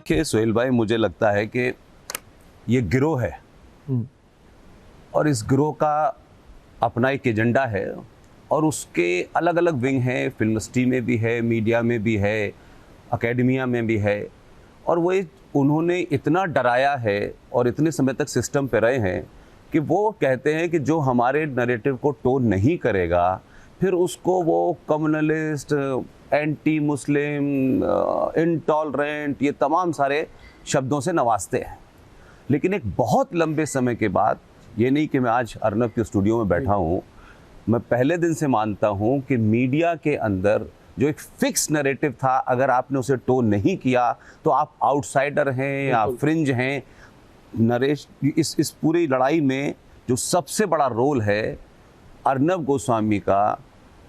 देखिए सोहेल भाई, मुझे लगता है कि ये गिरोह है और इस गिरोह का अपना एक एजेंडा है और उसके अलग अलग विंग हैं, फिल्म इंडस्ट्री में भी है, मीडिया में भी है, एकेडमिया में भी है। और वो उन्होंने इतना डराया है और इतने समय तक सिस्टम पे रहे हैं कि वो कहते हैं कि जो हमारे नैरेटिव को टोन नहीं करेगा फिर उसको वो कम्युनलिस्ट, एंटी मुस्लिम, इनटॉलरेंट, ये तमाम सारे शब्दों से नवाजते हैं। लेकिन एक बहुत लंबे समय के बाद, ये नहीं कि मैं आज अर्नब के स्टूडियो में बैठा हूँ, मैं पहले दिन से मानता हूँ कि मीडिया के अंदर जो एक फिक्स नैरेटिव था, अगर आपने उसे टोन नहीं किया तो आप आउटसाइडर हैं, आप फ्रिंज हैं। नरेश, इस पूरी लड़ाई में जो सबसे बड़ा रोल है अर्नब गोस्वामी का,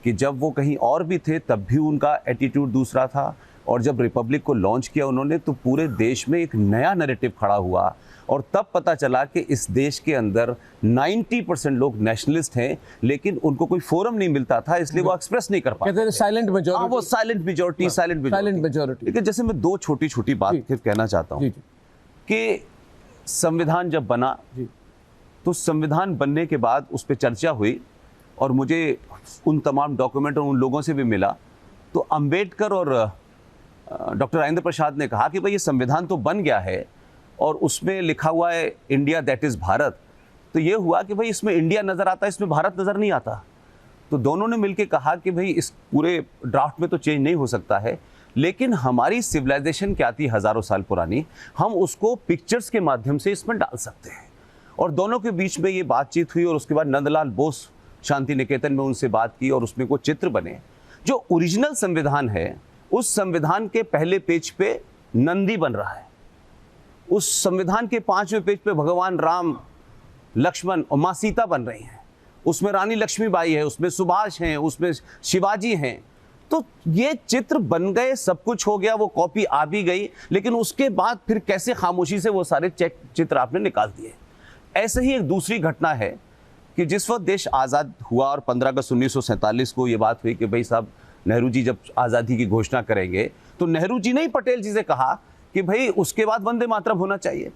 कि जब वो कहीं और भी थे तब भी उनका एटीट्यूड दूसरा था, और जब रिपब्लिक को लॉन्च किया उन्होंने तो पूरे देश में एक नया नैरेटिव खड़ा हुआ। और तब पता चला कि इस देश के अंदर 90% लोग नेशनलिस्ट हैं, लेकिन उनको कोई फोरम नहीं मिलता था, इसलिए वो एक्सप्रेस नहीं कर पाते। कहते हैं साइलेंट मेजॉरिटी। वो साइलेंट मेजॉरिटी। लेकिन जैसे मैं दो छोटी छोटी बात फिर कहना चाहता हूँ कि संविधान जब बना तो संविधान बनने के बाद उस पर चर्चा हुई और मुझे उन तमाम डॉक्यूमेंट और उन लोगों से भी मिला, तो अंबेडकर और डॉक्टर राजेंद्र प्रसाद ने कहा कि भाई ये संविधान तो बन गया है और उसमें लिखा हुआ है इंडिया दैट इज़ भारत, तो ये हुआ कि भाई इसमें इंडिया नज़र आता है, इसमें भारत नज़र नहीं आता। तो दोनों ने मिलकर कहा कि भाई इस पूरे ड्राफ्ट में तो चेंज नहीं हो सकता है, लेकिन हमारी सिविलाइजेशन क्या थी हज़ारों साल पुरानी, हम उसको पिक्चर्स के माध्यम से इसमें डाल सकते हैं। और दोनों के बीच में ये बातचीत हुई और उसके बाद नंदलाल बोस शांति निकेतन में उनसे बात की और उसमें कुछ चित्र बने। जो ओरिजिनल संविधान है उस संविधान के पहले पेज पे नंदी बन रहा है, उस संविधान के 5वें पेज पे भगवान राम, लक्ष्मण और माँ सीता बन रही हैं, उसमें रानी लक्ष्मीबाई है, उसमें सुभाष हैं, उसमें शिवाजी हैं। तो ये चित्र बन गए, सब कुछ हो गया, वो कॉपी आ भी गई, लेकिन उसके बाद फिर कैसे खामोशी से वो सारे चित्र आपने निकाल दिए। ऐसे ही एक दूसरी घटना है कि जिस वक्त देश आज़ाद हुआ और 15 अगस्त 1947 को ये बात हुई कि भाई साहब नेहरू जी जब आज़ादी की घोषणा करेंगे, तो नेहरू जी ने ही पटेल जी से कहा कि भाई उसके बाद वंदे मातरम होना चाहिए।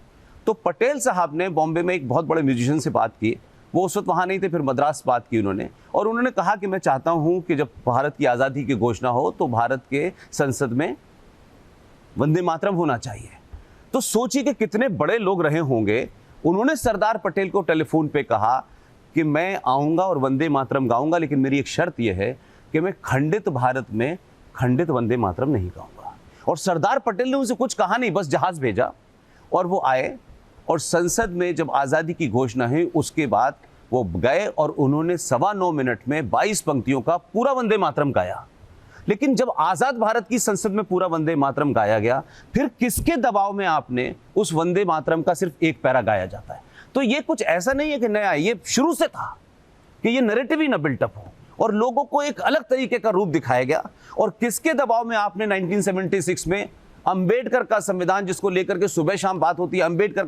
तो पटेल साहब ने बॉम्बे में एक बहुत बड़े म्यूजिशियन से बात की, वो उस वक्त वहाँ नहीं थे, फिर मद्रास बात की उन्होंने, और उन्होंने कहा कि मैं चाहता हूँ कि जब भारत की आज़ादी की घोषणा हो तो भारत के संसद में वंदे मातरम होना चाहिए। तो सोचिए कि कितने बड़े लोग रहे होंगे। उन्होंने सरदार पटेल को टेलीफोन पे कहा कि मैं आऊँगा और वंदे मातरम गाऊंगा, लेकिन मेरी एक शर्त यह है कि मैं खंडित भारत में खंडित वंदे मातरम नहीं गाऊंगा। और सरदार पटेल ने उनसे कुछ कहा नहीं, बस जहाज भेजा और वो आए और संसद में जब आज़ादी की घोषणा हुई उसके बाद वो गए और उन्होंने 9.25 मिनट में 22 पंक्तियों का पूरा वंदे मातरम गाया। लेकिन जब आज़ाद भारत की संसद में पूरा वंदे मातरम गाया गया, फिर किसके दबाव में आपने उस वंदे मातरम का सिर्फ एक पैरा गाया जाता है? तो ये कुछ ऐसा नहीं है कि नया, ये शुरू से था कि ये नैरेटिव ही ना बिल्टअप हो और लोगों को एक अलग तरीके का रूप दिखाया गया। और किसके दबाव में आपने 1976 में अंबेडकर का संविधान, जिसको लेकर के सुबह शाम बात होती है, अंबेडकर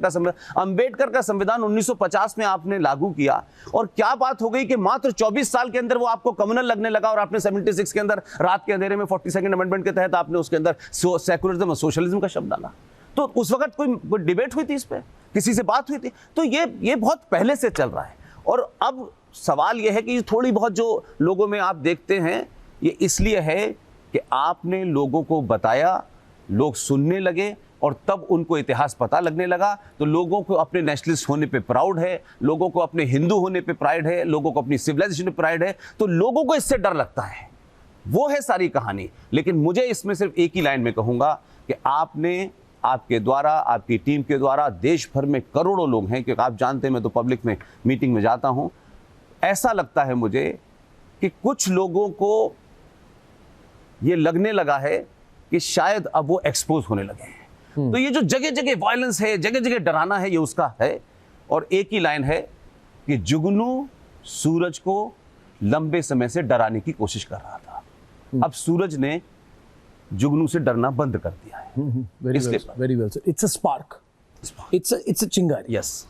का संविधान 1950 में आपने लागू किया, और क्या बात हो गई कि मात्र 24 साल के अंदर वो आपको कम्युनल लगने लगा और आपने 76 के अंदर रात के अंधेरे में 42nd अमेंडमेंट के तहत आपने उसके अंदर सेकुलरिज्म और सोशलिज्म का शब्द डाला। तो उस वक्त कोई डिबेट हुई थी इस पर, किसी से बात हुई थी? तो ये बहुत पहले से चल रहा है। और अब सवाल यह है कि थोड़ी बहुत जो लोगों में आप देखते हैं, ये इसलिए है कि आपने लोगों को बताया, लोग सुनने लगे और तब उनको इतिहास पता लगने लगा। तो लोगों को अपने नेशनलिस्ट होने पे प्राउड है, लोगों को अपने हिंदू होने पे प्राइड है, लोगों को अपनी सिविलाइजेशन पे प्राइड है, तो लोगों को इससे डर लगता है। वो है सारी कहानी। लेकिन मुझे इसमें सिर्फ एक ही लाइन में कहूँगा कि आपने, आपके द्वारा, आपकी टीम के द्वारा देश भर में करोड़ों लोग हैं, क्योंकि आप जानते हैं मैं तो पब्लिक में मीटिंग में जाता हूँ, ऐसा लगता है मुझे कि कुछ लोगों को ये लगने लगा है कि शायद अब वो एक्सपोज होने लगे हैं। तो ये जो जगह जगह वायलेंस है, जगह जगह डराना है, ये उसका है। और एक ही लाइन है कि जुगनू सूरज को लंबे समय से डराने की कोशिश कर रहा था, अब सूरज ने जुगनू से डरना बंद कर दिया है। Very well sir, it's a spark, it's a चिंगारी। यस।